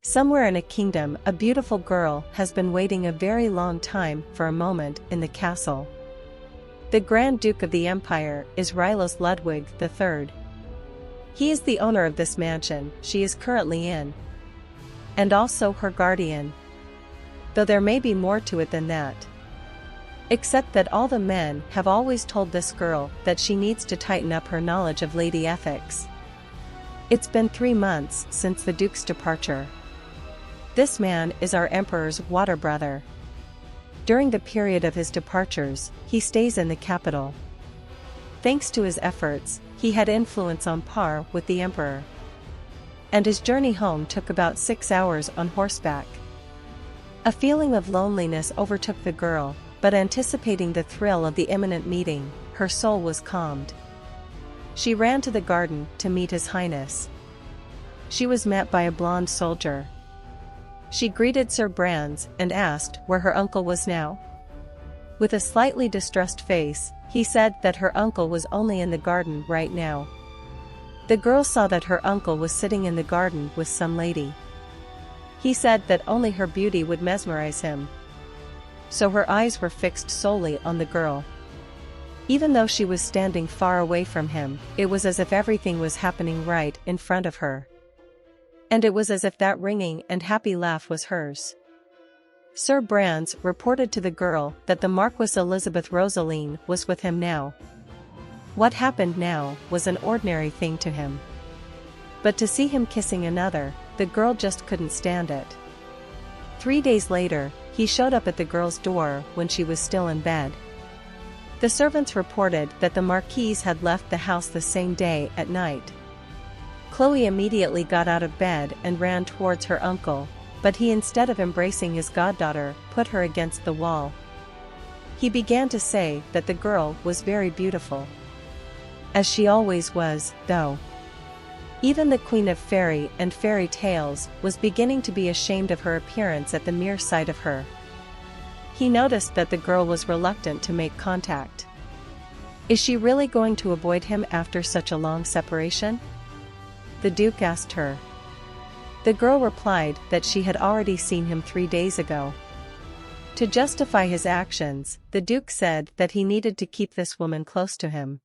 Somewhere in a kingdom, a beautiful girl has been waiting a very long time for a moment in the castle. The Grand Duke of the Empire is Rylos Ludwig III. He is the owner of this mansion she is currently in, and also her guardian. Though there may be more to it than that. Except that all the men have always told this girl that she needs to tighten up her knowledge of lady ethics. It's been 3 months since the Duke's departure. This man is our Emperor's water brother. During the period of his departures, he stays in the capital. Thanks to his efforts, he had influence on par with the Emperor. And his journey home took about 6 hours on horseback. A feeling of loneliness overtook the girl, but anticipating the thrill of the imminent meeting, her soul was calmed. She ran to the garden to meet His Highness. She was met by a blonde soldier. She greeted Sir Brands and asked where her uncle was now. With a slightly distressed face, he said that her uncle was only in the garden right now. The girl saw that her uncle was sitting in the garden with some lady. He said that only her beauty would mesmerize him. So her eyes were fixed solely on the girl. Even though she was standing far away from him, it was as if everything was happening right in front of her. And it was as if that ringing and happy laugh was hers. Sir Brands reported to the girl that the Marquis Elizabeth Rosaline was with him now. What happened now was an ordinary thing to him. But to see him kissing another, the girl just couldn't stand it. 3 days later, he showed up at the girl's door when she was still in bed. The servants reported that the Marquise had left the house the same day at night. Chloe immediately got out of bed and ran towards her uncle, but he, instead of embracing his goddaughter, put her against the wall. He began to say that the girl was very beautiful. As she always was, though. Even the Queen of Fairy and Fairy Tales was beginning to be ashamed of her appearance at the mere sight of her. He noticed that the girl was reluctant to make contact. Is she really going to avoid him after such a long separation? The Duke asked her. The girl replied that she had already seen him 3 days ago. To justify his actions, the Duke said that he needed to keep this woman close to him.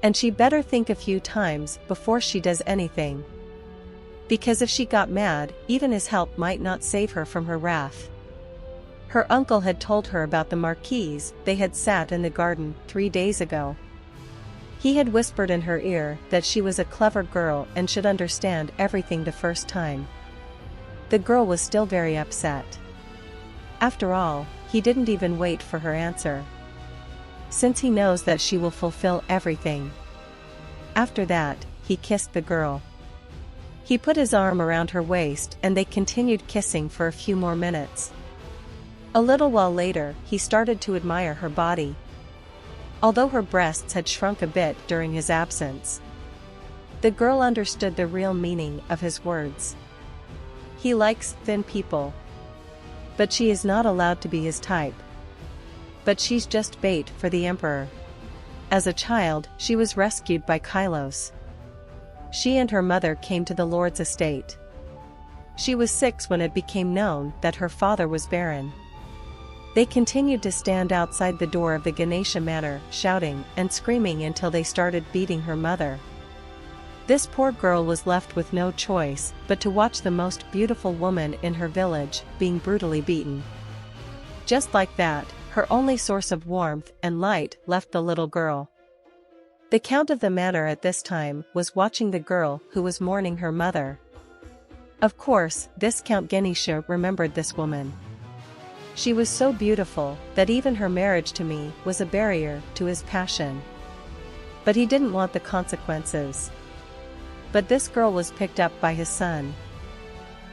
And she better think a few times before she does anything. Because if she got mad, even his help might not save her from her wrath. Her uncle had told her about the Marquise they had sat in the garden 3 days ago. He had whispered in her ear that she was a clever girl and should understand everything the first time. The girl was still very upset. After all, he didn't even wait for her answer. Since he knows that she will fulfill everything. After that, he kissed the girl. He put his arm around her waist and they continued kissing for a few more minutes. A little while later, he started to admire her body. Although her breasts had shrunk a bit during his absence. The girl understood the real meaning of his words. He likes thin people. But she is not allowed to be his type. But she's just bait for the Emperor. As a child, she was rescued by Kylos. She and her mother came to the Lord's estate. She was 6 when it became known that her father was barren. They continued to stand outside the door of the Ganesh manor, shouting and screaming until they started beating her mother. This poor girl was left with no choice but to watch the most beautiful woman in her village being brutally beaten. Just like that, her only source of warmth and light left the little girl. The Count of the manor at this time was watching the girl who was mourning her mother. Of course, this Count Ganesh remembered this woman. She was so beautiful that even her marriage to me was a barrier to his passion. But he didn't want the consequences. But this girl was picked up by his son.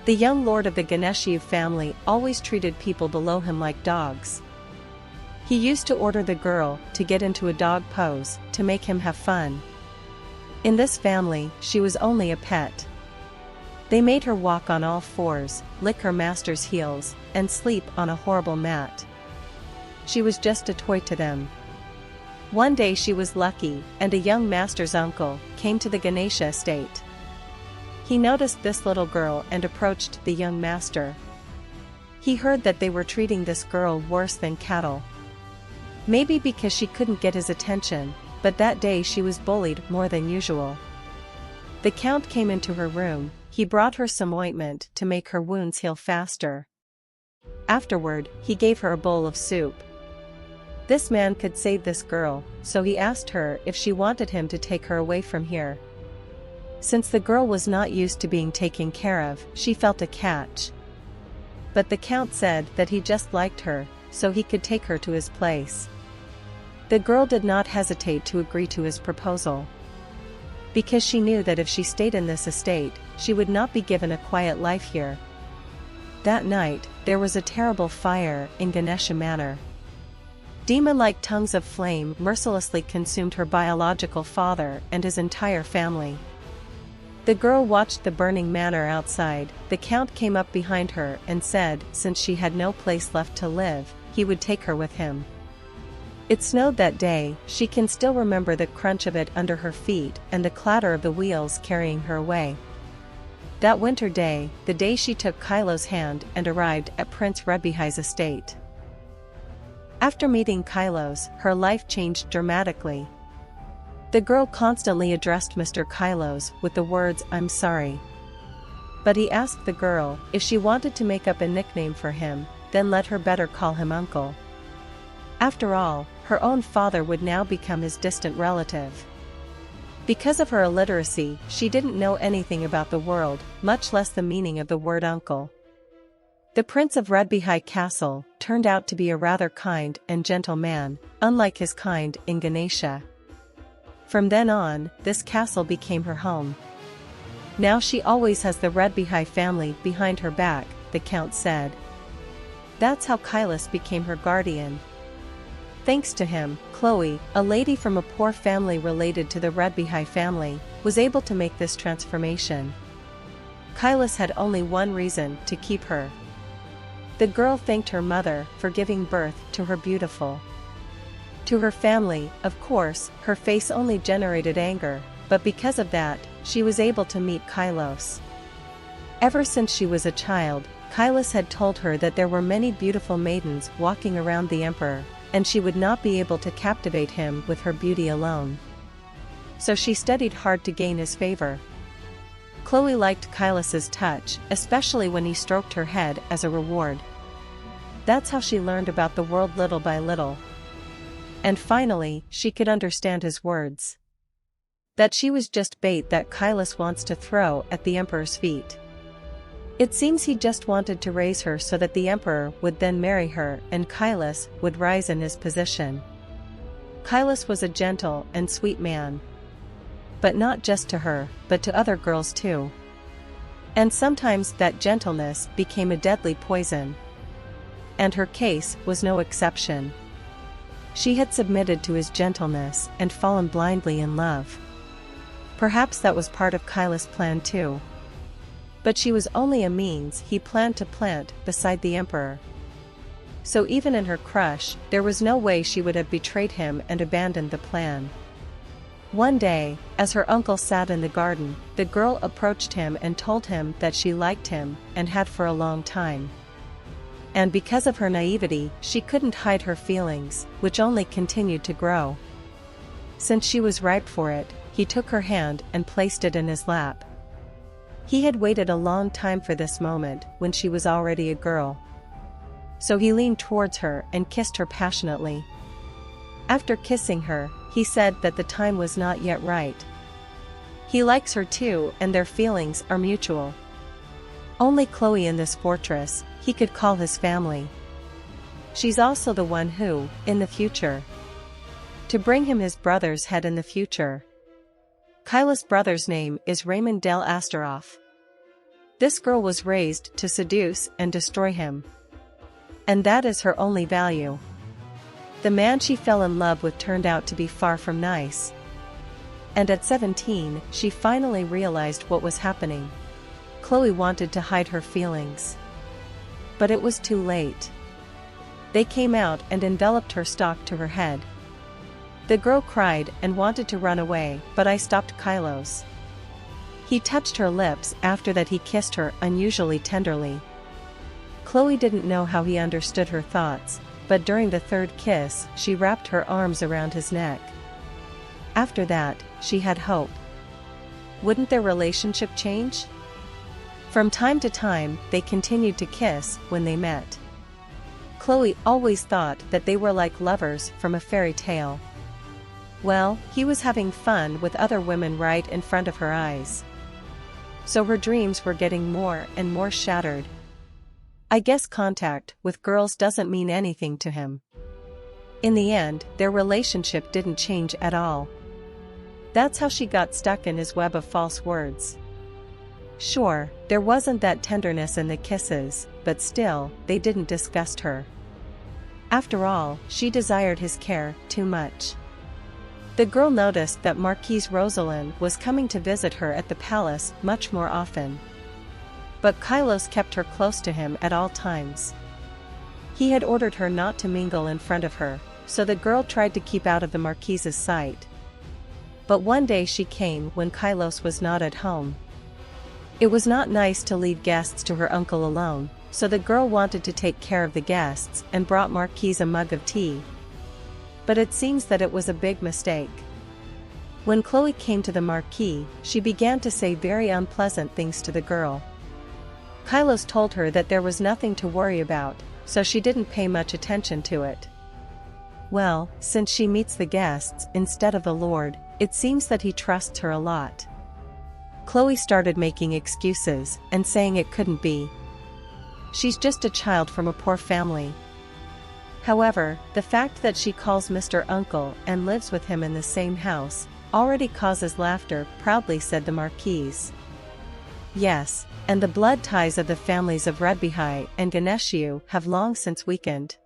The young lord of the Ganeshev family always treated people below him like dogs. He used to order the girl to get into a dog pose to make him have fun. In this family, she was only a pet. They made her walk on all fours, lick her master's heels, and sleep on a horrible mat. She was just a toy to them. One day she was lucky, and a young master's uncle came to the Ganesha estate. He noticed this little girl and approached the young master. He heard that they were treating this girl worse than cattle. Maybe because she couldn't get his attention, but that day she was bullied more than usual. The count came into her room. He brought her some ointment to make her wounds heal faster. Afterward, he gave her a bowl of soup. This man could save this girl, so he asked her if she wanted him to take her away from here. Since the girl was not used to being taken care of, she felt a catch. But the count said that he just liked her, so he could take her to his place. The girl did not hesitate to agree to his proposal. Because she knew that if she stayed in this estate, she would not be given a quiet life here. That night, there was a terrible fire in Ganesh Manor. Demon-like tongues of flame mercilessly consumed her biological father and his entire family. The girl watched the burning manor outside. The count came up behind her and said since she had no place left to live, he would take her with him. It snowed that day. She can still remember the crunch of it under her feet and the clatter of the wheels carrying her away. That winter day, the day she took Kylo's hand and arrived at Prince Rebihai's estate. After meeting Kylos, her life changed dramatically. The girl constantly addressed Mr. Kylos with the words, "I'm sorry." But he asked the girl if she wanted to make up a nickname for him, then let her better call him uncle. After all, her own father would now become his distant relative. Because of her illiteracy, she didn't know anything about the world, much less the meaning of the word uncle. The Prince of Redbihai Castle turned out to be a rather kind and gentle man, unlike his kind in Ganesha. From then on, this castle became her home. Now she always has the Redbihai family behind her back, the count said. That's how Kylos became her guardian. Thanks to him, Chloe, a lady from a poor family related to the Redbihai family, was able to make this transformation. Kylos had only one reason to keep her. The girl thanked her mother for giving birth to her beautiful. To her family, of course, her face only generated anger, but because of that, she was able to meet Kylos. Ever since she was a child, Kylos had told her that there were many beautiful maidens walking around the emperor, and she would not be able to captivate him with her beauty alone. So she studied hard to gain his favor. Chloe liked Kylos's touch, especially when he stroked her head as a reward. That's how she learned about the world little by little. And finally, she could understand his words. That she was just bait that Kylos wants to throw at the emperor's feet. It seems he just wanted to raise her so that the emperor would then marry her and Kylos would rise in his position. Kylos was a gentle and sweet man. But not just to her, but to other girls too. And sometimes that gentleness became a deadly poison. And her case was no exception. She had submitted to his gentleness and fallen blindly in love. Perhaps that was part of Kylos' plan too. But she was only a means he planned to plant beside the emperor. So even in her crush, there was no way she would have betrayed him and abandoned the plan. One day, as her uncle sat in the garden, the girl approached him and told him that she liked him, and had for a long time. And because of her naivety, she couldn't hide her feelings, which only continued to grow. Since she was ripe for it, he took her hand and placed it in his lap. He had waited a long time for this moment, when she was already a girl. So he leaned towards her and kissed her passionately. After kissing her, he said that the time was not yet right. He likes her too, and their feelings are mutual. Only Chloe in this fortress, he could call his family. She's also the one who, in the future, to bring him his brother's head in the future. Kylos' brother's name is Raymond del Astaroth. This girl was raised to seduce and destroy him. And that is her only value. The man she fell in love with turned out to be far from nice. And at 17, she finally realized what was happening. Chloe wanted to hide her feelings. But it was too late. They came out and enveloped her stock to her head. The girl cried and wanted to run away, but I stopped Kylos. He touched her lips. After that he kissed her unusually tenderly. Chloe didn't know how he understood her thoughts, but during the third kiss she wrapped her arms around his neck. After that, she had hope. Wouldn't their relationship change? From time to time, they continued to kiss when they met. Chloe always thought that they were like lovers from a fairy tale. Well, he was having fun with other women right in front of her eyes. So her dreams were getting more and more shattered. I guess contact with girls doesn't mean anything to him. In the end, their relationship didn't change at all. That's how she got stuck in his web of false words. Sure, there wasn't that tenderness in the kisses, but still, they didn't disgust her. After all, she desired his care too much. The girl noticed that Marquise Rosalind was coming to visit her at the palace much more often. But Kylos kept her close to him at all times. He had ordered her not to mingle in front of her, so the girl tried to keep out of the Marquise's sight. But one day she came when Kylos was not at home. It was not nice to leave guests to her uncle alone, so the girl wanted to take care of the guests and brought Marquise a mug of tea. But it seems that it was a big mistake. When Chloe came to the Marquis, she began to say very unpleasant things to the girl. Kylos told her that there was nothing to worry about, so she didn't pay much attention to it. Well, since she meets the guests instead of the Lord, it seems that he trusts her a lot. Chloe started making excuses and saying it couldn't be. She's just a child from a poor family. However, the fact that she calls Mr. Uncle and lives with him in the same house already causes laughter, proudly said the Marquise. Yes, and the blood ties of the families of Redbihai and Ganesh have long since weakened.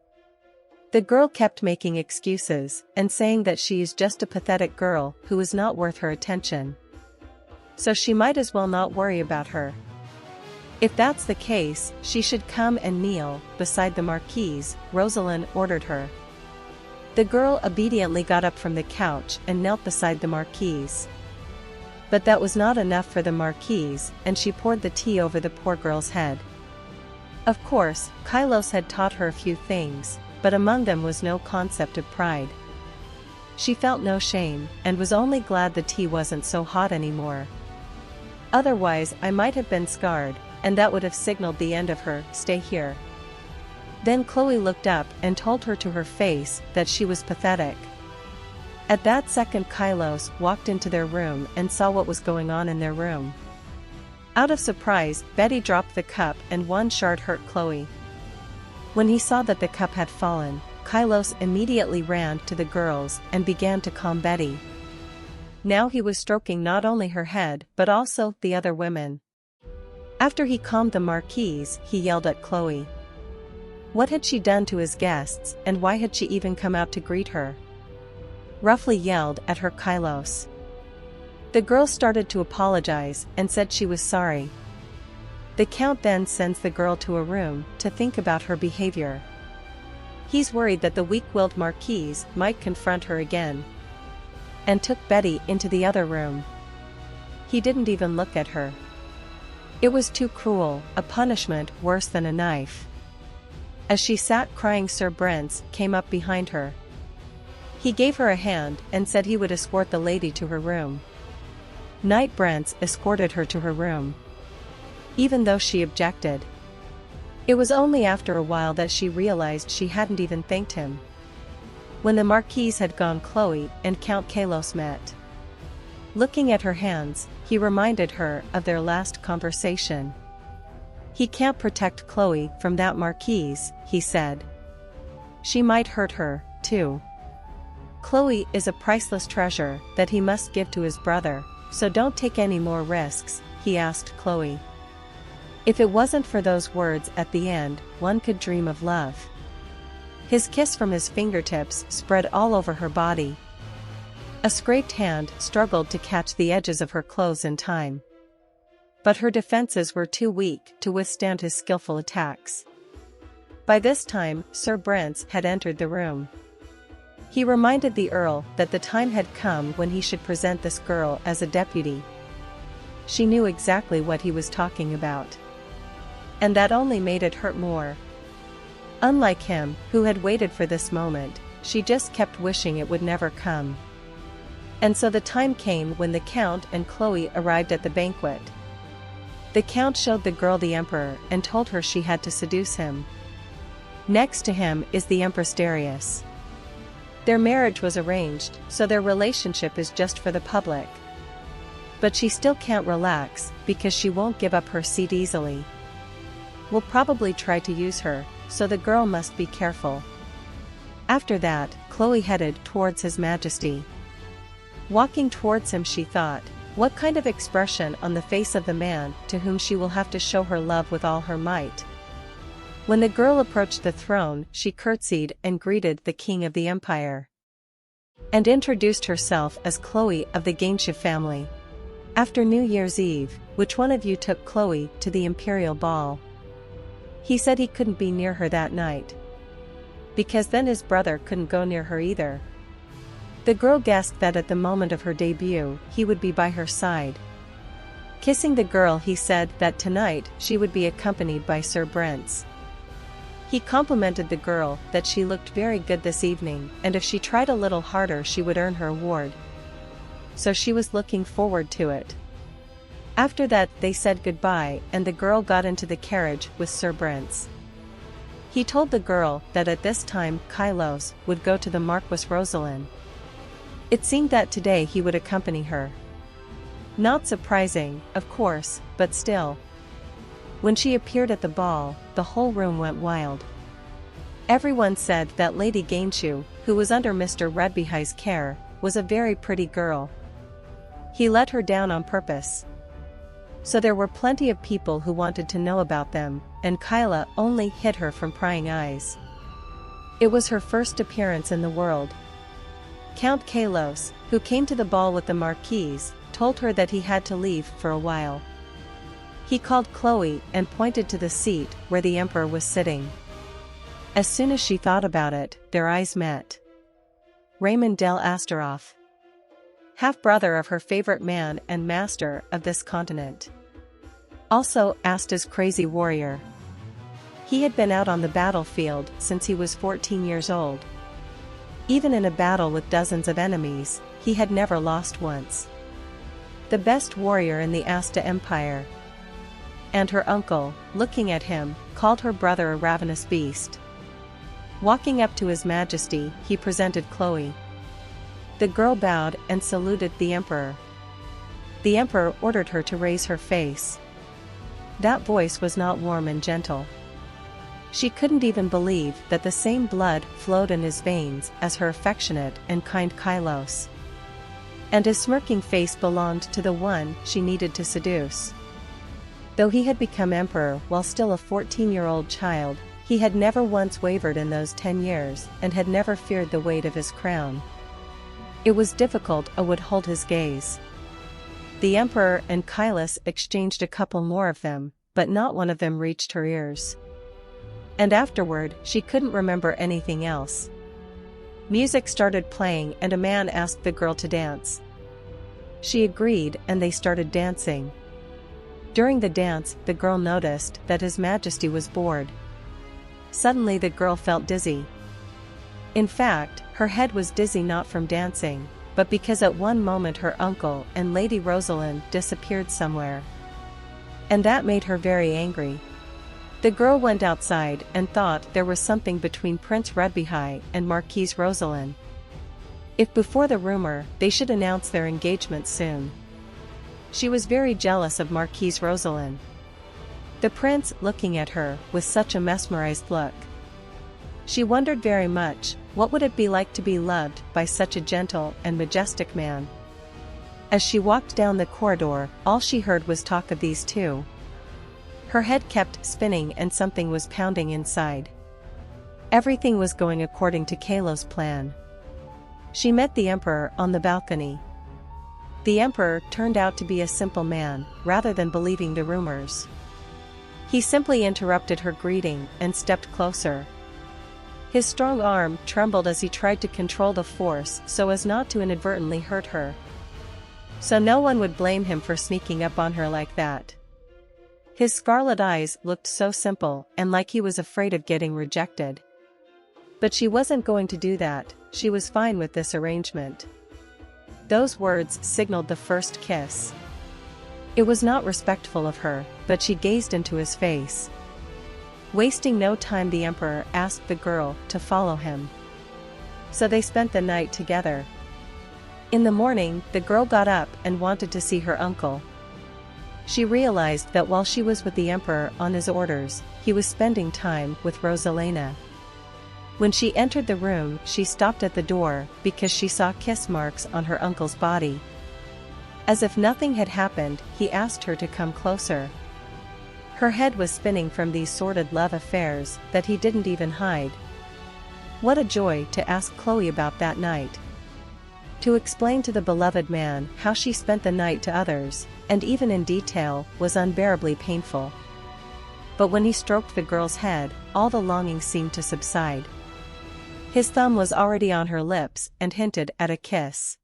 The girl kept making excuses and saying that she is just a pathetic girl who is not worth her attention. So she might as well not worry about her. If that's the case, she should come and kneel beside the Marquise, Rosalind ordered her. The girl obediently got up from the couch and knelt beside the Marquise. But that was not enough for the Marquise, and she poured the tea over the poor girl's head. Of course, Kylos had taught her a few things, but among them was no concept of pride. She felt no shame, and was only glad the tea wasn't so hot anymore. Otherwise I might have been scarred, and that would have signaled the end of her stay here. Then Chloe looked up and told her to her face that she was pathetic. At that second Kylos walked into their room and saw what was going on in their room. Out of surprise, Betty dropped the cup and one shard hurt Chloe. When he saw that the cup had fallen, Kylos immediately ran to the girls and began to calm Betty. Now he was stroking not only her head but also the other women. After he calmed the Marquise, he yelled at Chloe. What had she done to his guests, and why had she even come out to greet her? Roughly yelled at her Kylos. The girl started to apologize and said she was sorry. The Count then sends the girl to a room to think about her behavior. He's worried that the weak-willed Marquise might confront her again, and took Betty into the other room. He didn't even look at her. It was too cruel, a punishment worse than a knife. As she sat crying, Sir Brents came up behind her. He gave her a hand and said he would escort the lady to her room. Knight Brents escorted her to her room, even though she objected. It was only after a while that she realized she hadn't even thanked him. When the Marquise had gone, Chloe and Count Kylos met. Looking at her hands, he reminded her of their last conversation. He can't protect Chloe from that Marquise, he said. She might hurt her, too. Chloe is a priceless treasure that he must give to his brother, so don't take any more risks, he asked Chloe. If it wasn't for those words at the end, one could dream of love. His kiss from his fingertips spread all over her body. A scraped hand struggled to catch the edges of her clothes in time. But her defenses were too weak to withstand his skillful attacks. By this time, Sir Brents had entered the room. He reminded the Earl that the time had come when he should present this girl as a deputy. she knew exactly what he was talking about. And that only made it hurt more. Unlike him, who had waited for this moment, she just kept wishing it would never come. And so the time came when the Count and Chloe arrived at the banquet. The Count showed the girl the Emperor and told her she had to seduce him. Next to him is the Empress Darius. Their marriage was arranged, so their relationship is just for the public. But she still can't relax, because she won't give up her seat easily. Will probably try to use her, so the girl must be careful. After that, Chloe headed towards His Majesty. Walking towards him, she thought, what kind of expression on the face of the man to whom she will have to show her love with all her might. When the girl approached the throne, she curtsied and greeted the king of the empire, and introduced herself as Chloe of the Ganesh family. After New Year's Eve, which one of you took Chloe to the imperial ball? He said he couldn't be near her that night, because then his brother couldn't go near her either. The girl guessed that at the moment of her debut, he would be by her side. Kissing the girl, he said that tonight she would be accompanied by Sir Brents. He complimented the girl that she looked very good this evening, and if she tried a little harder she would earn her award. So she was looking forward to it. After that they said goodbye, and the girl got into the carriage with Sir Brents. He told the girl that at this time Kylos would go to the Marquis Rosalind. It seemed that today he would accompany her. Not surprising, of course, but still. When she appeared at the ball, the whole room went wild. Everyone said that Lady Gainshu, who was under Mr. Redbehigh's care, was a very pretty girl. He let her down on purpose. So there were plenty of people who wanted to know about them, and Kyla only hid her from prying eyes. It was her first appearance in the world. Count Kalos, who came to the ball with the Marquise, told her that he had to leave for a while. He called Chloe and pointed to the seat where the Emperor was sitting. As soon as she thought about it, their eyes met. Raymond del Astaroth, half-brother of her favorite man and master of this continent. Also Asta's crazy warrior. He had been out on the battlefield since he was 14 years old. Even in a battle with dozens of enemies, he had never lost once. The best warrior in the Asta Empire. And her uncle, looking at him, called her brother a ravenous beast. Walking up to His Majesty, he presented Chloe. The girl bowed and saluted the Emperor. The Emperor ordered her to raise her face. That voice was not warm and gentle. She couldn't even believe that the same blood flowed in his veins as her affectionate and kind Kylos. And his smirking face belonged to the one she needed to seduce. Though he had become emperor while still a 14-year-old child, he had never once wavered in those 10 years and had never feared the weight of his crown. It was difficult would hold his gaze. The Emperor and Kylos exchanged a couple more of them, but not one of them reached her ears. And afterward, she couldn't remember anything else. Music started playing and a man asked the girl to dance. She agreed and they started dancing. During the dance, the girl noticed that His Majesty was bored. Suddenly the girl felt dizzy. In fact, her head was dizzy not from dancing, but because at one moment her uncle and Lady Rosalind disappeared somewhere. And that made her very angry. The girl went outside and thought there was something between Prince Redbehigh and Marquise Rosalind. If before the rumor, they should announce their engagement soon. She was very jealous of Marquise Rosalind. The prince looking at her with such a mesmerized look. She wondered very much, what would it be like to be loved by such a gentle and majestic man? As she walked down the corridor, all she heard was talk of these two. Her head kept spinning and something was pounding inside. Everything was going according to Kalo's plan. She met the Emperor on the balcony. The Emperor turned out to be a simple man, rather than believing the rumors. He simply interrupted her greeting and stepped closer. His strong arm trembled as he tried to control the force so as not to inadvertently hurt her. so no one would blame him for sneaking up on her like that. His scarlet eyes looked so simple and like he was afraid of getting rejected. But she wasn't going to do that, she was fine with this arrangement. Those words signaled the first kiss. It was not respectful of her, but she gazed into his face. Wasting no time, the emperor asked the girl to follow him. So they spent the night together. In the morning, the girl got up and wanted to see her uncle. She realized that while she was with the emperor on his orders, he was spending time with Rosalena. When she entered the room, she stopped at the door because she saw kiss marks on her uncle's body. As if nothing had happened, he asked her to come closer. Her head was spinning from these sordid love affairs that he didn't even hide. What a joy to ask Chloe about that night. To explain to the beloved man how she spent the night to others, and even in detail, was unbearably painful. But when he stroked the girl's head, all the longing seemed to subside. His thumb was already on her lips and hinted at a kiss.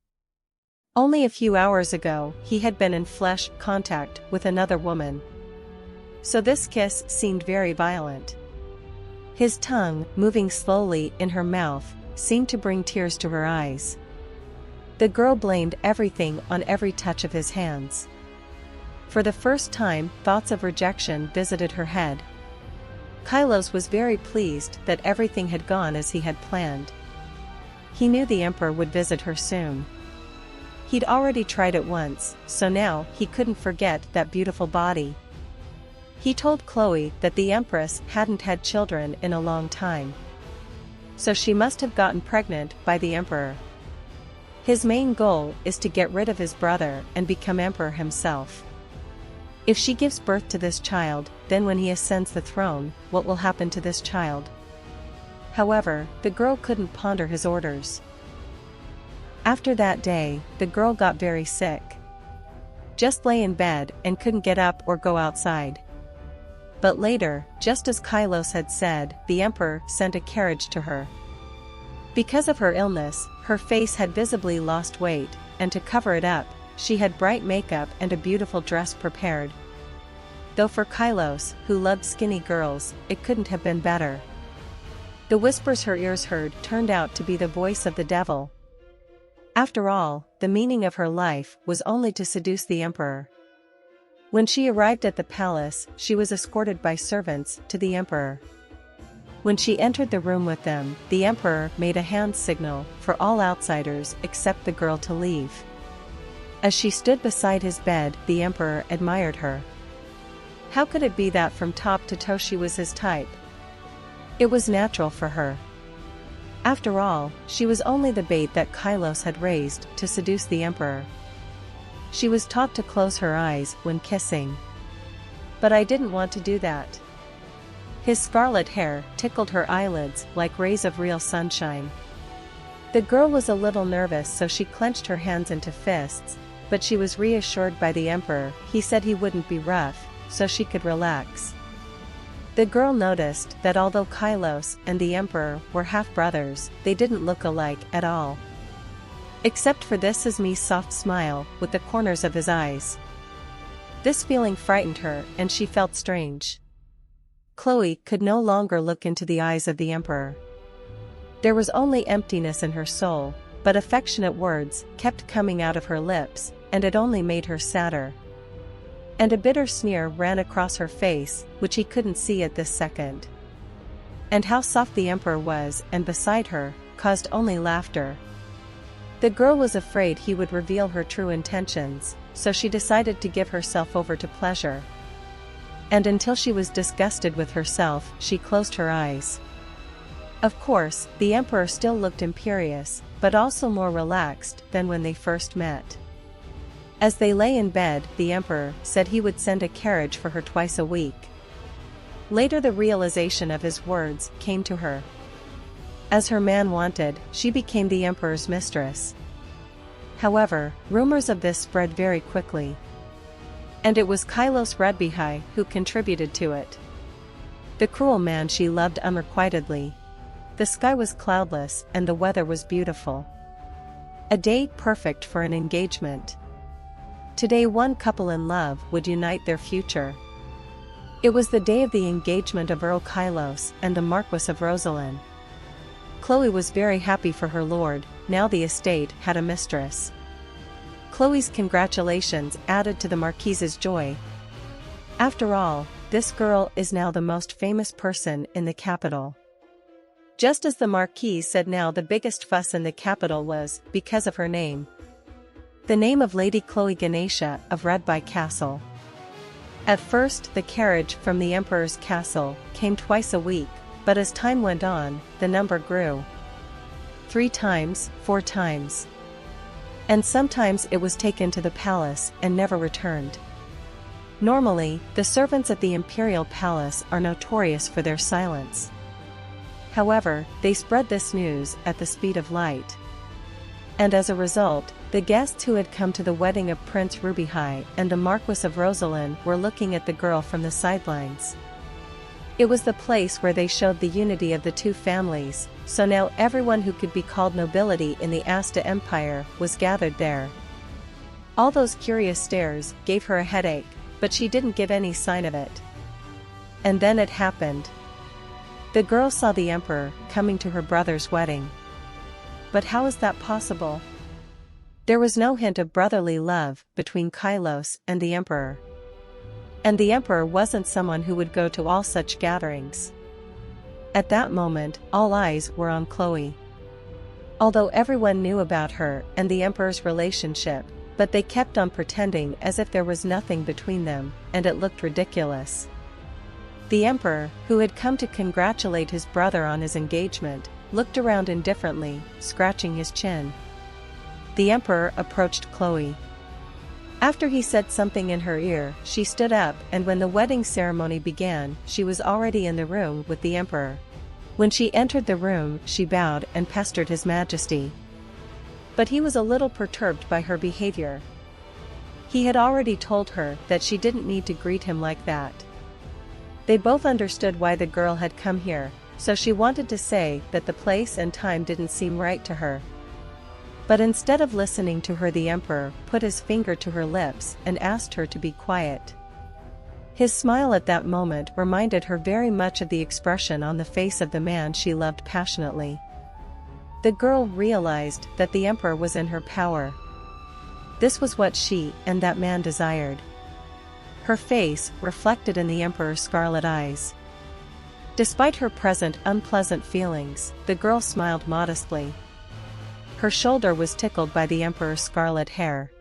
Only a few hours ago, he had been in flesh contact with another woman. So this kiss seemed very violent. His tongue, moving slowly in her mouth, seemed to bring tears to her eyes. The girl blamed everything on every touch of his hands. For the first time, thoughts of rejection visited her head. Kylos was very pleased that everything had gone as he had planned. He knew the emperor would visit her soon. He'd already tried it once, so now he couldn't forget that beautiful body. He told Chloe that the empress hadn't had children in a long time. So she must have gotten pregnant by the emperor. His main goal is to get rid of his brother and become emperor himself. If she gives birth to this child, then when he ascends the throne, what will happen to this child? However, the girl couldn't ponder his orders. After that day, the girl got very sick. Just lay in bed and couldn't get up or go outside. But later, just as Kylos had said, the emperor sent a carriage to her. Because of her illness, her face had visibly lost weight, and to cover it up, she had bright makeup and a beautiful dress prepared. Though for Kylos, who loved skinny girls, it couldn't have been better. The whispers her ears heard turned out to be the voice of the devil. After all, the meaning of her life was only to seduce the emperor. When she arrived at the palace, she was escorted by servants to the emperor. When she entered the room with them, the emperor made a hand signal for all outsiders except the girl to leave. As she stood beside his bed, the emperor admired her. How could it be that from top to toe she was his type? It was natural for her. After all, she was only the bait that Kylos had raised to seduce the emperor. She was taught to close her eyes when kissing. But I didn't want to do that. His scarlet hair tickled her eyelids like rays of real sunshine. The girl was a little nervous, so she clenched her hands into fists, but she was reassured by the emperor. He said he wouldn't be rough, so she could relax. The girl noticed that although Kylos and the emperor were half-brothers, they didn't look alike at all. Except for this Sesme's soft smile with the corners of his eyes. This feeling frightened her, and she felt strange. Chloe could no longer look into the eyes of the emperor. There was only emptiness in her soul, but affectionate words kept coming out of her lips, and it only made her sadder. And a bitter sneer ran across her face, which he couldn't see at this second. And how soft the emperor was, and beside her, caused only laughter. The girl was afraid he would reveal her true intentions, so she decided to give herself over to pleasure. And until she was disgusted with herself, she closed her eyes. Of course, the emperor still looked imperious, but also more relaxed than when they first met. As they lay in bed, the emperor said he would send a carriage for her twice a week. Later the realization of his words came to her. As her man wanted, she became the emperor's mistress. However, rumors of this spread very quickly. And it was Kylos Radbihai who contributed to it. The cruel man she loved unrequitedly. The sky was cloudless and the weather was beautiful. A day perfect for an engagement. Today one couple in love would unite their future. It was the day of the engagement of Earl Kylos and the Marquis of Rosalyn. Chloe was very happy for her lord, now the estate had a mistress. Chloe's congratulations added to the Marquise's joy. After all, this girl is now the most famous person in the capital. Just as the Marquise said, now the biggest fuss in the capital was because of her name. The name of Lady Chloe Ganesha of Redby Castle. At first the carriage from the Emperor's castle came twice a week, but as time went on, the number grew. 3 times, 4 times. And sometimes it was taken to the palace and never returned. Normally, the servants at the imperial palace are notorious for their silence. However, they spread this news at the speed of light. And as a result, the guests who had come to the wedding of Prince Rubyhigh and the Marquis of Rosalyn were looking at the girl from the sidelines. It was the place where they showed the unity of the two families, so now everyone who could be called nobility in the Asta Empire was gathered there. All those curious stares gave her a headache, but she didn't give any sign of it. And then it happened. The girl saw the emperor coming to her brother's wedding. But how is that possible? There was no hint of brotherly love between Kylos and the emperor. And the emperor wasn't someone who would go to all such gatherings. At that moment, all eyes were on Chloe. Although everyone knew about her and the emperor's relationship, but they kept on pretending as if there was nothing between them, and it looked ridiculous. The emperor, who had come to congratulate his brother on his engagement, looked around indifferently, scratching his chin. The emperor approached Chloe. After he said something in her ear, she stood up, and when the wedding ceremony began, she was already in the room with the emperor. When she entered the room, she bowed and pestered His Majesty. But he was a little perturbed by her behavior. He had already told her that she didn't need to greet him like that. They both understood why the girl had come here, so she wanted to say that the place and time didn't seem right to her. But instead of listening to her, the emperor put his finger to her lips and asked her to be quiet. His smile at that moment reminded her very much of the expression on the face of the man she loved passionately. The girl realized that the emperor was in her power. This was what she and that man desired. Her face reflected in the emperor's scarlet eyes. Despite her present unpleasant feelings, the girl smiled modestly. Her shoulder was tickled by the emperor's scarlet hair.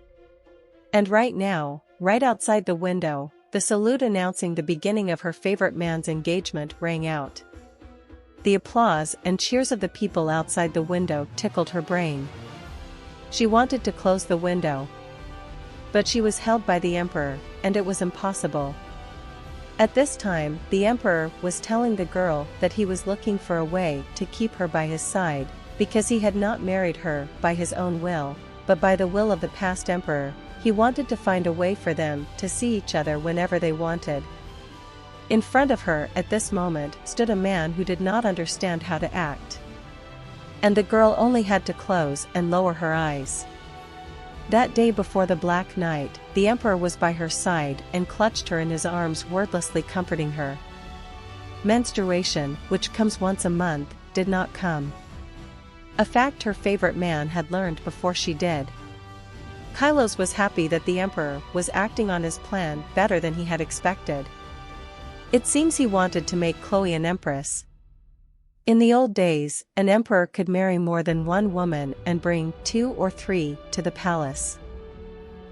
And right now, right outside the window, the salute announcing the beginning of her favorite man's engagement rang out. The applause and cheers of the people outside the window tickled her brain. She wanted to close the window. But she was held by the emperor, and it was impossible. At this time, the emperor was telling the girl that he was looking for a way to keep her by his side, because he had not married her by his own will, but by the will of the past emperor. He wanted to find a way for them to see each other whenever they wanted. In front of her at this moment stood a man who did not understand how to act. And the girl only had to close and lower her eyes. That day before the Black Night, the emperor was by her side and clutched her in his arms, wordlessly comforting her. Menstruation, which comes once a month, did not come. A fact her favorite man had learned before she did. Kylos was happy that the emperor was acting on his plan better than he had expected. It seems he wanted to make Chloe an empress. In the old days, an emperor could marry more than one woman and bring 2 or 3 to the palace.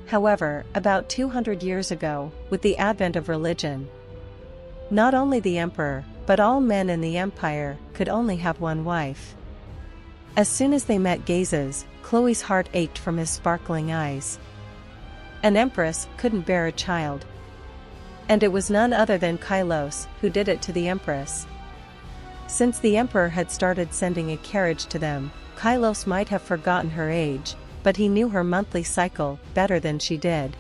However, about 200 years ago, with the advent of religion, not only the emperor, but all men in the empire could only have one wife. As soon as they met gazes, Chloe's heart ached from his sparkling eyes. An empress couldn't bear a child. And it was none other than Kylos who did it to the empress. Since the emperor had started sending a carriage to them, Kylos might have forgotten her age, but he knew her monthly cycle better than she did.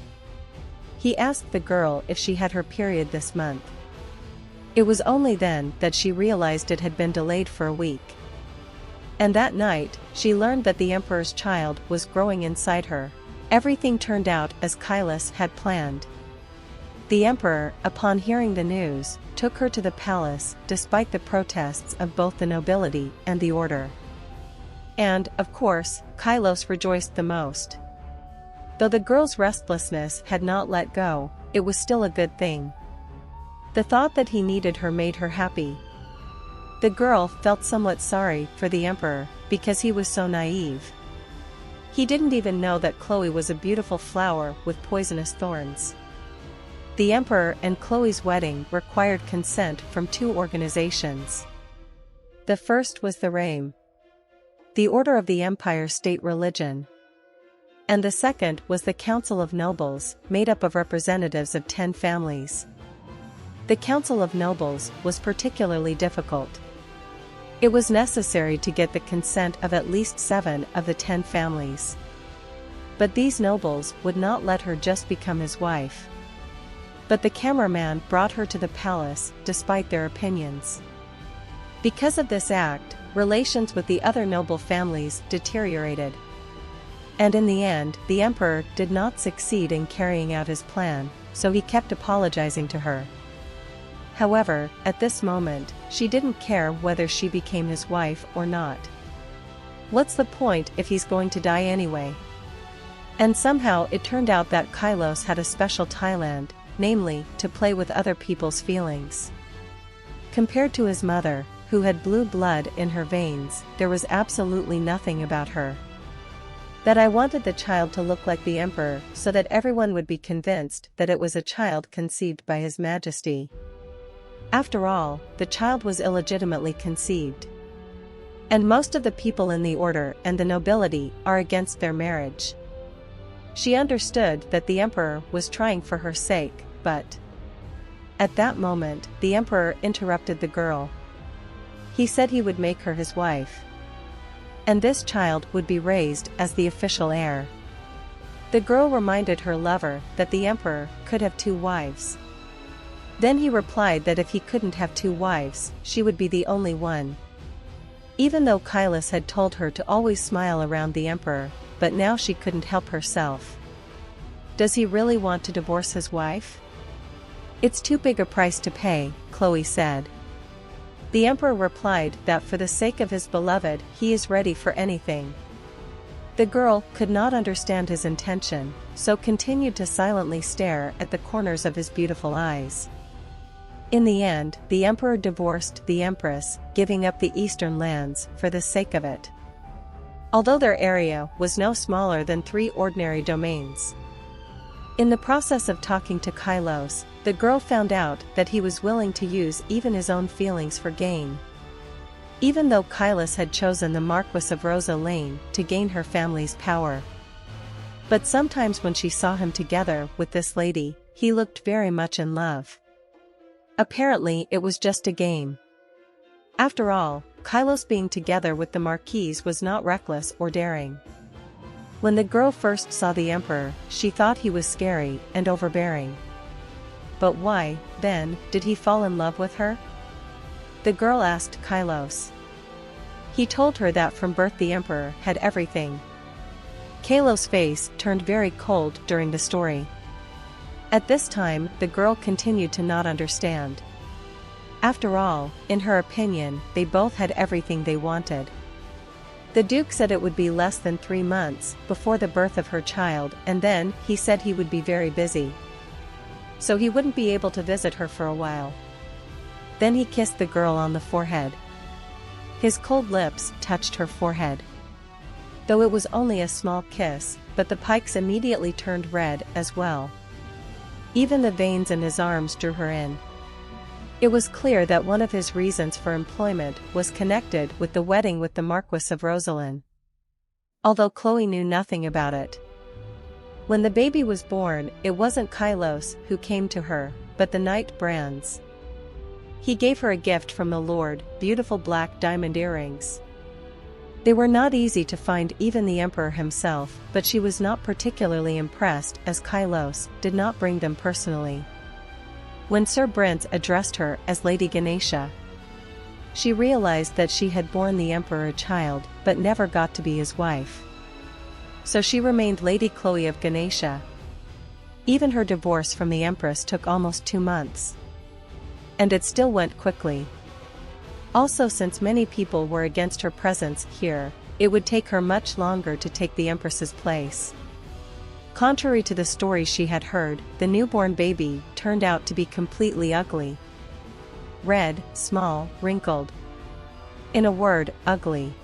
He asked the girl if she had her period this month. It was only then that she realized it had been delayed for a week. And that night, she learned that the emperor's child was growing inside her. Everything turned out as Kailas had planned. The emperor, upon hearing the news, took her to the palace despite the protests of both the nobility and the order. And, of course, Kailas rejoiced the most. Though the girl's restlessness had not let go, it was still a good thing. The thought that he needed her made her happy. The girl felt somewhat sorry for the emperor, because he was so naive. He didn't even know that Chloe was a beautiful flower with poisonous thorns. The emperor and Chloe's wedding required consent from two organizations. The first was the Reim, the Order of the Empire State Religion. And the second was the Council of Nobles, made up of representatives of 10 families. The Council of Nobles was particularly difficult. It was necessary to get the consent of at least 7 of the 10 families. But these nobles would not let her just become his wife. But the cameraman brought her to the palace despite their opinions. Because of this act, relations with the other noble families deteriorated. And in the end, the emperor did not succeed in carrying out his plan, so he kept apologizing to her. However, at this moment, she didn't care whether she became his wife or not. What's the point if he's going to die anyway? And somehow it turned out that Kailas had a special talent, namely, to play with other people's feelings. Compared to his mother, who had blue blood in her veins, there was absolutely nothing about her. That I wanted the child to look like the emperor so that everyone would be convinced that it was a child conceived by His Majesty. After all, the child was illegitimately conceived. And most of the people in the order and the nobility are against their marriage. She understood that the emperor was trying for her sake, but at that moment, the emperor interrupted the girl. He said he would make her his wife. And this child would be raised as the official heir. The girl reminded her lover that the emperor could have 2 wives. Then he replied that if he couldn't have 2 wives, she would be the only one. Even though Kailas had told her to always smile around the emperor, but now she couldn't help herself. Does he really want to divorce his wife? It's too big a price to pay, Chloe said. The emperor replied that for the sake of his beloved, he is ready for anything. The girl could not understand his intention, so continued to silently stare at the corners of his beautiful eyes. In the end, the emperor divorced the empress, giving up the eastern lands for the sake of it. Although their area was no smaller than 3 ordinary domains. In the process of talking to Kailas, the girl found out that he was willing to use even his own feelings for gain. Even though Kailas had chosen the Marquis of Rosa Lane to gain her family's power. But sometimes when she saw him together with this lady, he looked very much in love. Apparently it was just a game. After all, Kailas being together with the Marquise was not reckless or daring. When the girl first saw the emperor, she thought he was scary and overbearing. But why, then, did he fall in love with her? The girl asked Kailas. He told her that from birth the emperor had everything. Kailas' face turned very cold during the story. At this time, the girl continued to not understand. After all, in her opinion, they both had everything they wanted. The Duke said it would be less than 3 months before the birth of her child, and then he said he would be very busy. So he wouldn't be able to visit her for a while. Then he kissed the girl on the forehead. His cold lips touched her forehead. Though it was only a small kiss, but the pikes immediately turned red as well. Even the veins in his arms drew her in. It was clear that one of his reasons for employment was connected with the wedding with the Marquis of Rosalyn. Although Chloe knew nothing about it. When the baby was born, it wasn't Kailas who came to her, but the knight Brands. He gave her a gift from the Lord, beautiful black diamond earrings. They were not easy to find even the emperor himself, but she was not particularly impressed as Kailas did not bring them personally. When Sir Brent addressed her as Lady Ganesha, she realized that she had borne the emperor a child, but never got to be his wife. so she remained Lady Chloe of Ganesha. Even her divorce from the Empress took almost 2 months. And it still went quickly. Also, since many people were against her presence here, it would take her much longer to take the Empress's place. Contrary to the story she had heard, the newborn baby turned out to be completely ugly. Red, small, wrinkled. In a word, ugly.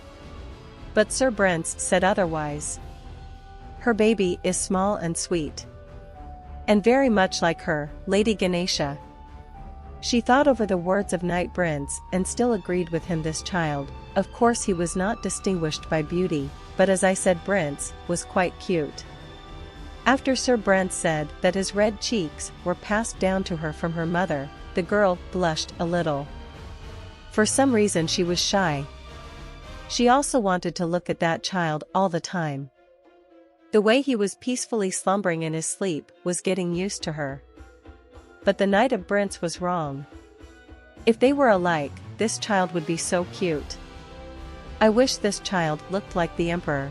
But Sir Brents said otherwise. Her baby is small and sweet. And very much like her, Lady Ganesha. She thought over the words of Knight Brents and still agreed with him. This child, of course he was not distinguished by beauty, but as I said, Brents was quite cute. After Sir Brents said that his red cheeks were passed down to her from her mother, the girl blushed a little. For some reason she was shy. She also wanted to look at that child all the time. The way he was peacefully slumbering in his sleep was getting used to her. But the Knight of Brents was wrong. If they were alike, this child would be so cute. I wish this child looked like the Emperor.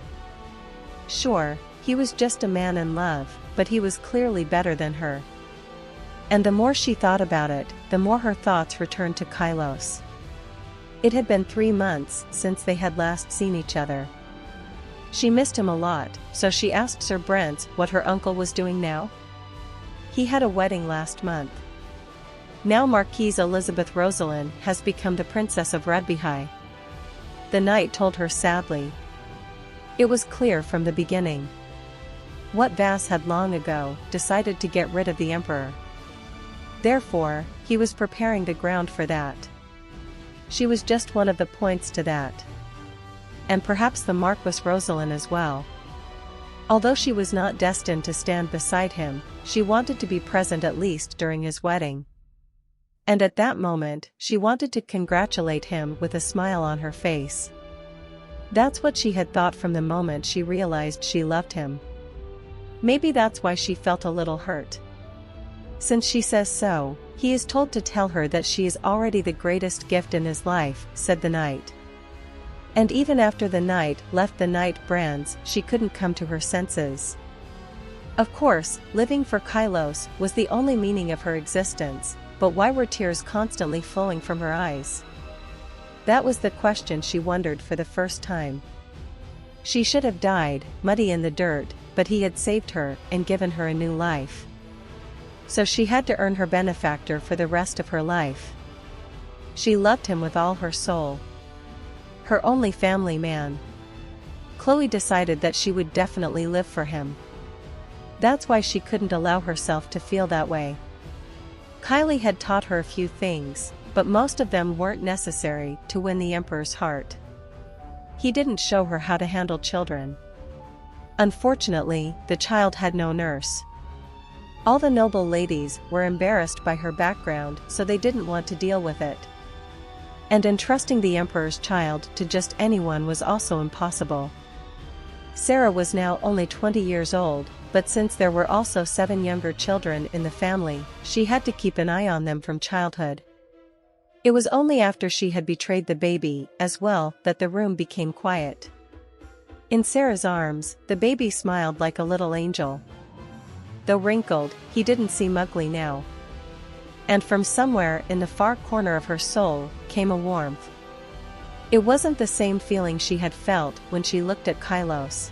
Sure, he was just a man in love, but he was clearly better than her. And the more she thought about it, the more her thoughts returned to Kylos. It had been 3 months since they had last seen each other. She missed him a lot, so she asked Sir Brents what her uncle was doing now. He had a wedding last month. Now Marquise Elizabeth Rosalind has become the Princess of Redbihai. The knight told her sadly. It was clear from the beginning. What Vas had long ago decided to get rid of the Emperor. Therefore, he was preparing the ground for that. She was just one of the points to that. And perhaps the Marquis Rosalind as well. Although she was not destined to stand beside him, she wanted to be present at least during his wedding. And at that moment, she wanted to congratulate him with a smile on her face. That's what she had thought from the moment she realized she loved him. Maybe that's why she felt a little hurt. Since she says so, he is told to tell her that she is already the greatest gift in his life, said the knight. And even after the knight left the Knight Brands, she couldn't come to her senses. Of course, living for Kylos was the only meaning of her existence, but why were tears constantly flowing from her eyes? That was the question she wondered for the first time. She should have died, muddy in the dirt, but he had saved her and given her a new life. So she had to earn her benefactor for the rest of her life. She loved him with all her soul. Her only family man. Chloe decided that she would definitely live for him. That's why she couldn't allow herself to feel that way. Kylie had taught her a few things, but most of them weren't necessary to win the Emperor's heart. He didn't show her how to handle children. Unfortunately, the child had no nurse. All the noble ladies were embarrassed by her background, so they didn't want to deal with it. And entrusting the Emperor's child to just anyone was also impossible. Sarah was now only 20 years old, but since there were also 7 younger children in the family, she had to keep an eye on them from childhood. It was only after she had betrayed the baby as well that the room became quiet. In Sarah's arms, the baby smiled like a little angel. Though wrinkled, he didn't seem ugly now. And from somewhere in the far corner of her soul came a warmth. It wasn't the same feeling she had felt when she looked at Kylos.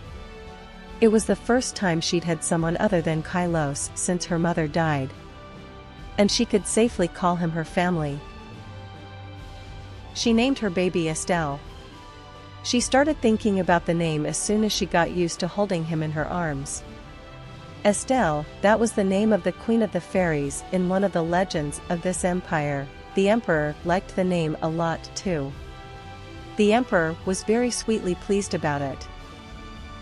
It was the first time she'd had someone other than Kylos since her mother died. And she could safely call him her family. She named her baby Estelle. She started thinking about the name as soon as she got used to holding him in her arms. Estelle, that was the name of the Queen of the Fairies in one of the legends of this empire. The Emperor liked the name a lot too. The Emperor was very sweetly pleased about it.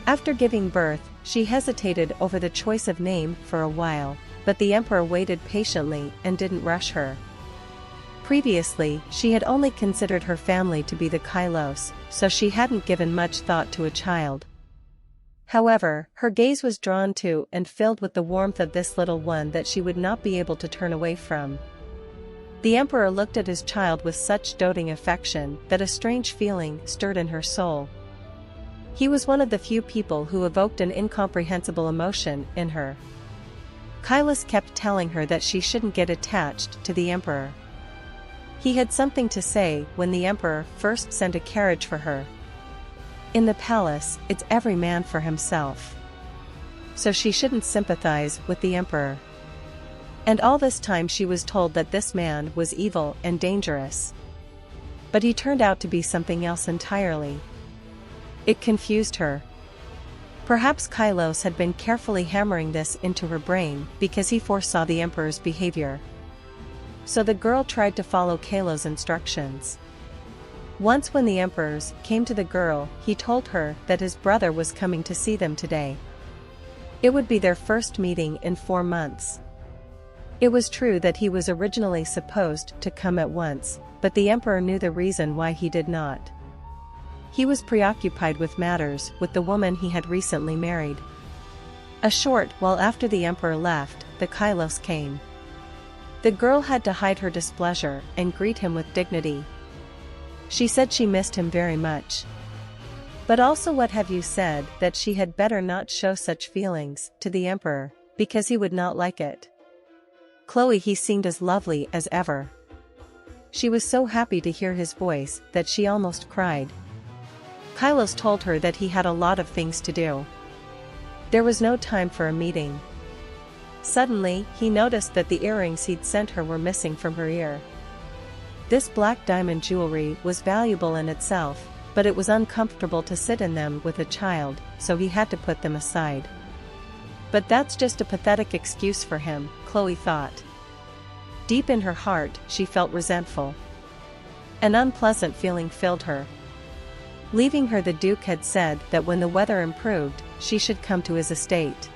After giving birth, she hesitated over the choice of name for a while, but the Emperor waited patiently and didn't rush her. Previously, she had only considered her family to be the Kylos, so she hadn't given much thought to a child. However, her gaze was drawn to and filled with the warmth of this little one that she would not be able to turn away from. The Emperor looked at his child with such doting affection that a strange feeling stirred in her soul. He was one of the few people who evoked an incomprehensible emotion in her. Kailas kept telling her that she shouldn't get attached to the emperor. He had something to say when the emperor first sent a carriage for her. In the palace, it's every man for himself. So she shouldn't sympathize with the emperor. And all this time she was told that this man was evil and dangerous. But he turned out to be something else entirely. It confused her. Perhaps Kailos had been carefully hammering this into her brain because he foresaw the emperor's behavior. So the girl tried to follow Kailos' instructions. Once when the emperors came to the girl, he told her that his brother was coming to see them today. It would be their first meeting in 4 months. It was true that he was originally supposed to come at once, but the emperor knew the reason why he did not. He was preoccupied with matters with the woman he had recently married. A short while after the emperor left, the Kailos came. The girl had to hide her displeasure and greet him with dignity. She said she missed him very much. But also, what have you said that she had better not show such feelings to the emperor, because he would not like it. Chloe, he seemed as lovely as ever. She was so happy to hear his voice that she almost cried. Kailos told her that he had a lot of things to do. There was no time for a meeting. Suddenly, he noticed that the earrings he'd sent her were missing from her ear. This black diamond jewelry was valuable in itself, but it was uncomfortable to sit in them with a child, so he had to put them aside. But that's just a pathetic excuse for him, Chloe thought. Deep in her heart, she felt resentful. An unpleasant feeling filled her. Leaving her, the Duke had said that when the weather improved, she should come to his estate.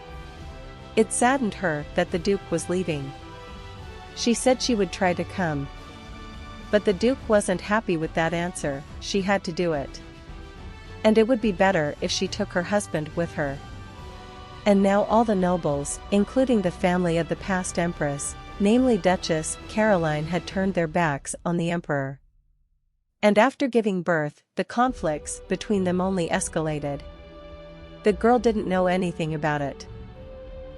It saddened her that the Duke was leaving. She said she would try to come. But the Duke wasn't happy with that answer. She had to do it. And it would be better if she took her husband with her. And now all the nobles, including the family of the past empress, namely Duchess Caroline, had turned their backs on the emperor. And after giving birth, the conflicts between them only escalated. The girl didn't know anything about it.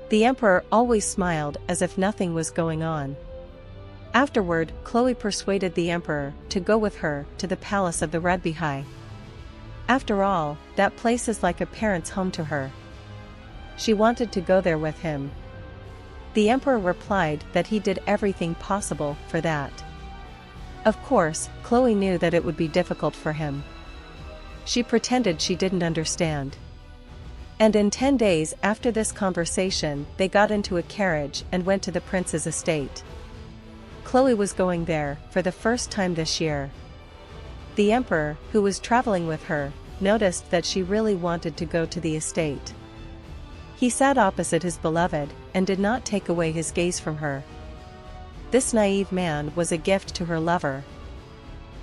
The emperor always smiled as if nothing was going on. Afterward, Chloe persuaded the emperor to go with her to the palace of the Redbihai. After all, that place is like a parent's home to her. She wanted to go there with him. The emperor replied that he did everything possible for that. Of course, Chloe knew that it would be difficult for him. She pretended she didn't understand. And in 10 days after this conversation, they got into a carriage and went to the prince's estate. Chloe was going there for the first time this year. The emperor, who was traveling with her, noticed that she really wanted to go to the estate. He sat opposite his beloved and did not take away his gaze from her. This naive man was a gift to her lover.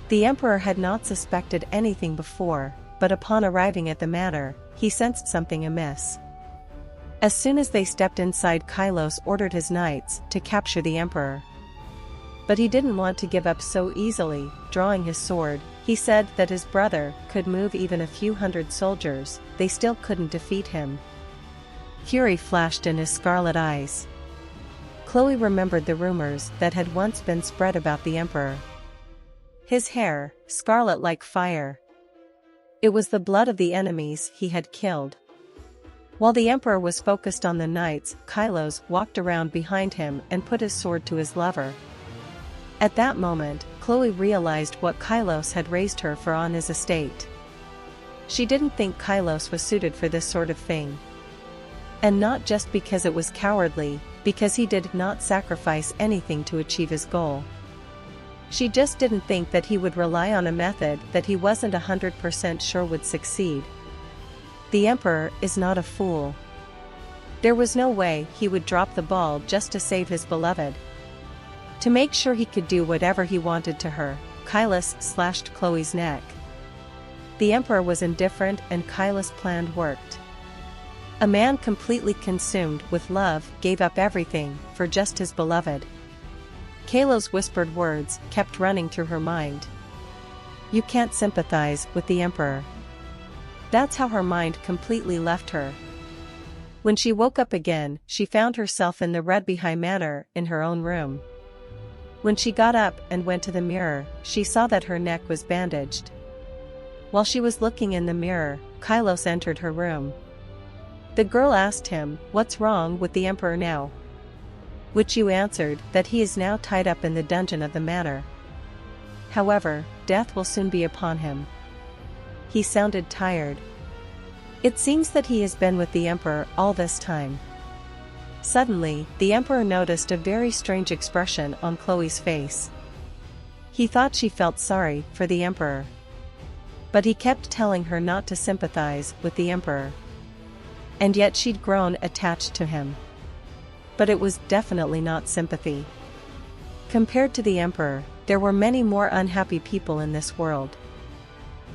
The emperor had not suspected anything before, but upon arriving at the manor, he sensed something amiss. As soon as they stepped inside, Kailos ordered his knights to capture the emperor. But he didn't want to give up so easily. Drawing his sword, he said that his brother could move even a few hundred soldiers, they still couldn't defeat him. Fury flashed in his scarlet eyes. Chloe remembered the rumors that had once been spread about the emperor. His hair, scarlet like fire. It was the blood of the enemies he had killed. While the emperor was focused on the knights, Kailos walked around behind him and put his sword to his lover. At that moment, Chloe realized what Kailos had raised her for on his estate. She didn't think Kailos was suited for this sort of thing. And not just because it was cowardly, because he did not sacrifice anything to achieve his goal. She just didn't think that he would rely on a method that he wasn't 100% sure would succeed. The emperor is not a fool. There was no way he would drop the ball just to save his beloved. To make sure he could do whatever he wanted to her, Kailos slashed Chloe's neck. The emperor was indifferent and Kailos' plan worked. A man completely consumed with love gave up everything for just his beloved. Kailos' whispered words kept running through her mind. You can't sympathize with the emperor. That's how her mind completely left her. When she woke up again, she found herself in the Redbihai Manor in her own room. When she got up and went to the mirror, she saw that her neck was bandaged. While she was looking in the mirror, Kylos entered her room. The girl asked him, "What's wrong with the emperor now?" Which you answered that he is now tied up in the dungeon of the manor. However, death will soon be upon him. He sounded tired. It seems that he has been with the emperor all this time. Suddenly, the emperor noticed a very strange expression on Chloe's face. He thought she felt sorry for the emperor. But he kept telling her not to sympathize with the emperor. And yet she'd grown attached to him. But it was definitely not sympathy. Compared to the emperor, there were many more unhappy people in this world.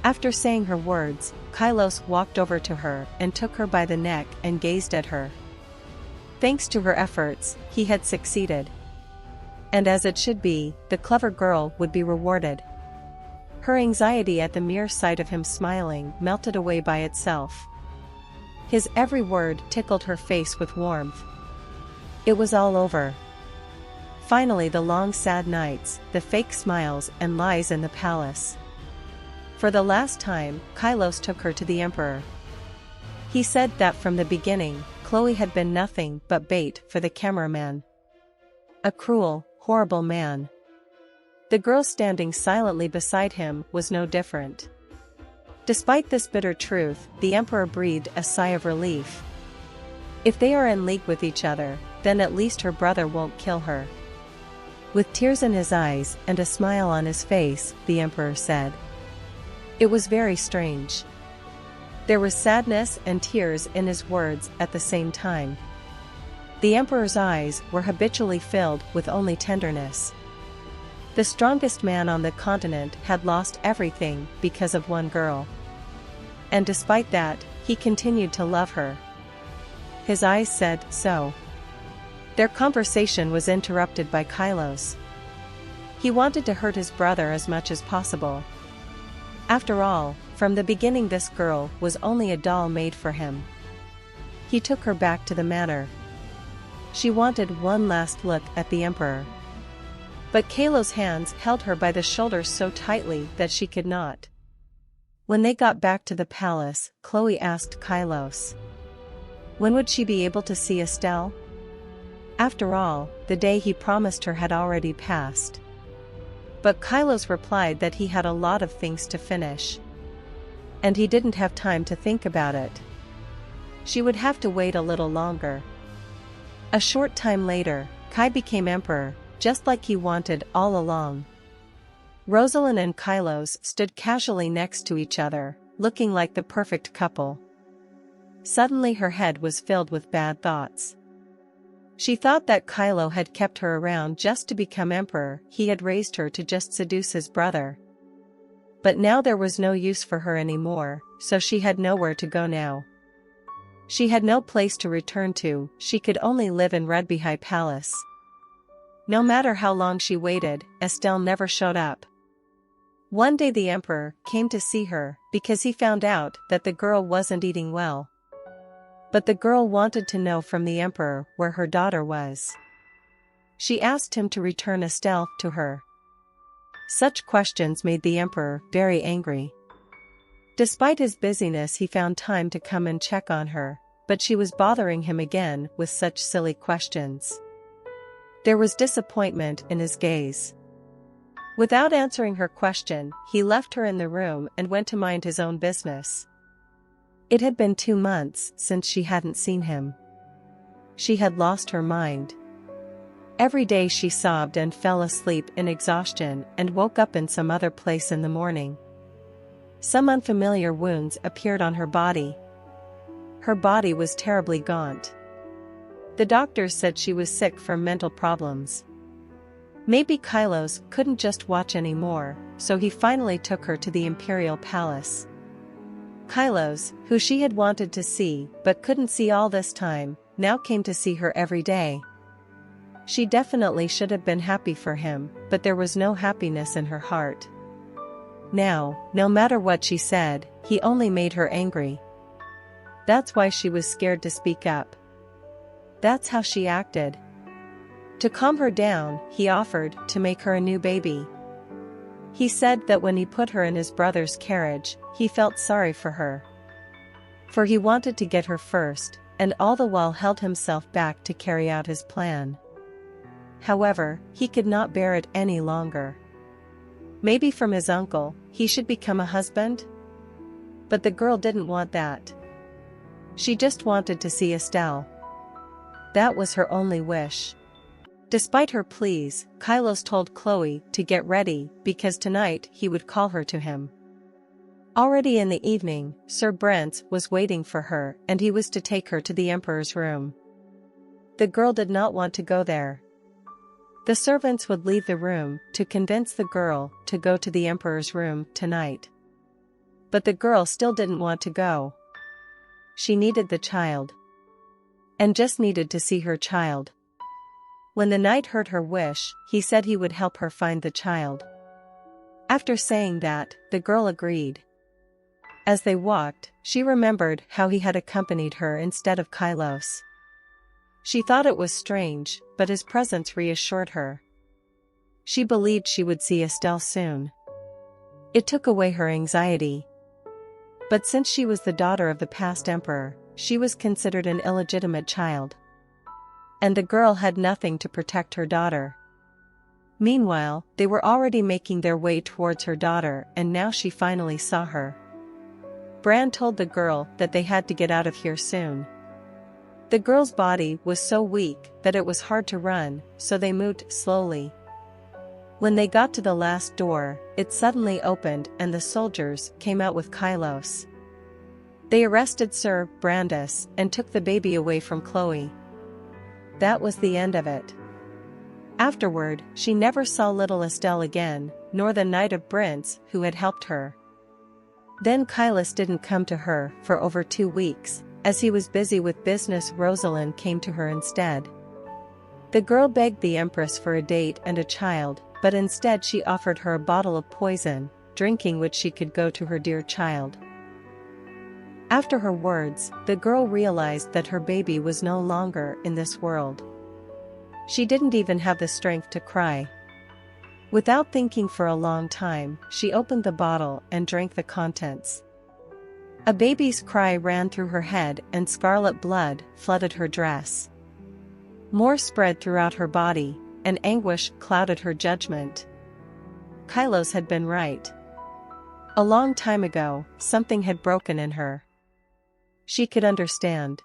After saying her words, Kylos walked over to her and took her by the neck and gazed at her. Thanks to her efforts, he had succeeded. And as it should be, the clever girl would be rewarded. Her anxiety at the mere sight of him smiling melted away by itself. His every word tickled her face with warmth. It was all over. Finally, the long sad nights, the fake smiles and lies in the palace. For the last time, Kylos took her to the emperor. He said that from the beginning, Chloe had been nothing but bait for the cameraman. A cruel, horrible man. The girl standing silently beside him was no different. Despite this bitter truth, the emperor breathed a sigh of relief. If they are in league with each other, then at least her brother won't kill her. With tears in his eyes and a smile on his face, the emperor said. It was very strange. There was sadness and tears in his words at the same time. The emperor's eyes were habitually filled with only tenderness. The strongest man on the continent had lost everything because of one girl. And despite that, he continued to love her. His eyes said so. Their conversation was interrupted by Kylos. He wanted to hurt his brother as much as possible. After all, from the beginning this girl was only a doll made for him. He took her back to the manor. She wanted one last look at the emperor. But Kylos' hands held her by the shoulders so tightly that she could not. When they got back to the palace, Chloe asked Kylos, when would she be able to see Estelle? After all, the day he promised her had already passed. But Kylos replied that he had a lot of things to finish. And he didn't have time to think about it. She would have to wait a little longer. A short time later, Kai became emperor, just like he wanted all along. Rosalind and Kylos stood casually next to each other, looking like the perfect couple. Suddenly her head was filled with bad thoughts. She thought that Kylo had kept her around just to become emperor, he had raised her to just seduce his brother. But now there was no use for her anymore, so she had nowhere to go now. She had no place to return to, she could only live in Redbihai Palace. No matter how long she waited, Estelle never showed up. One day the emperor came to see her because he found out that the girl wasn't eating well. But the girl wanted to know from the emperor where her daughter was. She asked him to return Estelle to her. Such questions made the emperor very angry. Despite his busyness, he found time to come and check on her, but she was bothering him again with such silly questions. There was disappointment in his gaze. Without answering her question, he left her in the room and went to mind his own business. It had been 2 months since she hadn't seen him. She had lost her mind. Every day she sobbed and fell asleep in exhaustion and woke up in some other place in the morning. Some unfamiliar wounds appeared on her body. Her body was terribly gaunt. The doctors said she was sick from mental problems. Maybe Kylos couldn't just watch anymore, so he finally took her to the imperial palace. Kylos, who she had wanted to see but couldn't see all this time, now came to see her every day. She definitely should have been happy for him, but there was no happiness in her heart. Now, no matter what she said, he only made her angry. That's why she was scared to speak up. That's how she acted. To calm her down, he offered to make her a new baby. He said that when he put her in his brother's carriage, he felt sorry for her. For he wanted to get her first, and all the while held himself back to carry out his plan. However, he could not bear it any longer. Maybe from his uncle, he should become a husband? But the girl didn't want that. She just wanted to see Estelle. That was her only wish. Despite her pleas, Kylos told Chloe to get ready because tonight he would call her to him. Already in the evening, Sir Brent was waiting for her and he was to take her to the Emperor's room. The girl did not want to go there. The servants would leave the room to convince the girl to go to the Emperor's room tonight. But the girl still didn't want to go. She needed the child. And just needed to see her child. When the knight heard her wish, he said he would help her find the child. After saying that, the girl agreed. As they walked, she remembered how he had accompanied her instead of Kylos. She thought it was strange, but his presence reassured her. She believed she would see Estelle soon. It took away her anxiety. But since she was the daughter of the past emperor, she was considered an illegitimate child. And the girl had nothing to protect her daughter. Meanwhile, they were already making their way towards her daughter and now she finally saw her. Bran told the girl that they had to get out of here soon. The girl's body was so weak that it was hard to run, so they moved slowly. When they got to the last door, it suddenly opened and the soldiers came out with Kylos. They arrested Sir Brandis and took the baby away from Chloe. That was the end of it. Afterward, she never saw little Estelle again, nor the Knight of Brintz who had helped her. Then Kylos didn't come to her for over 2 weeks, as he was busy with business. Rosalind came to her instead. The girl begged the Empress for a date and a child, but instead she offered her a bottle of poison, drinking which she could go to her dear child. After her words, the girl realized that her baby was no longer in this world. She didn't even have the strength to cry. Without thinking for a long time, she opened the bottle and drank the contents. A baby's cry ran through her head and scarlet blood flooded her dress. More spread throughout her body, and anguish clouded her judgment. Kylos had been right. A long time ago, something had broken in her. She could understand.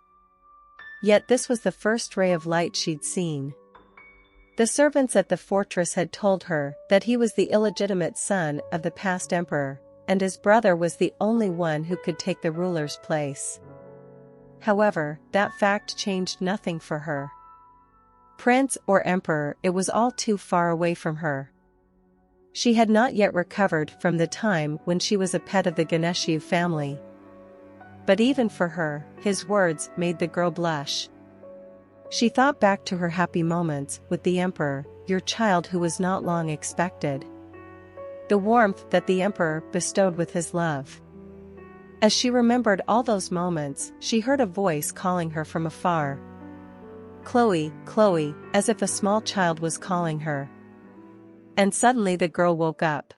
Yet this was the first ray of light she'd seen. The servants at the fortress had told her that he was the illegitimate son of the past emperor, and his brother was the only one who could take the ruler's place. However, that fact changed nothing for her. Prince or emperor, it was all too far away from her. She had not yet recovered from the time when she was a pet of the Ganesh family. But even for her, his words made the girl blush. She thought back to her happy moments with the emperor, your child who was not long expected. The warmth that the emperor bestowed with his love. As she remembered all those moments, she heard a voice calling her from afar. Chloe, Chloe, as if a small child was calling her. And suddenly the girl woke up.